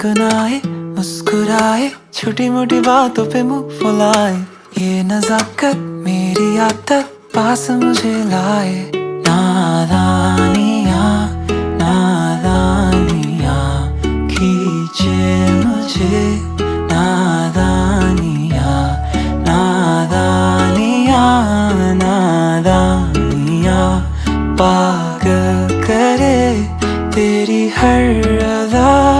गुनगुनाए मुस्कुराए, छोटी मोटी बातों पे मुंह फुलाए, ये नजाकत मेरी आदत पास मुझे लाए। नादानियाँ नादानियाँ खींचे मुझे, नादानियाँ नादानियाँ नादानियाँ पागल करे तेरी हर अदा।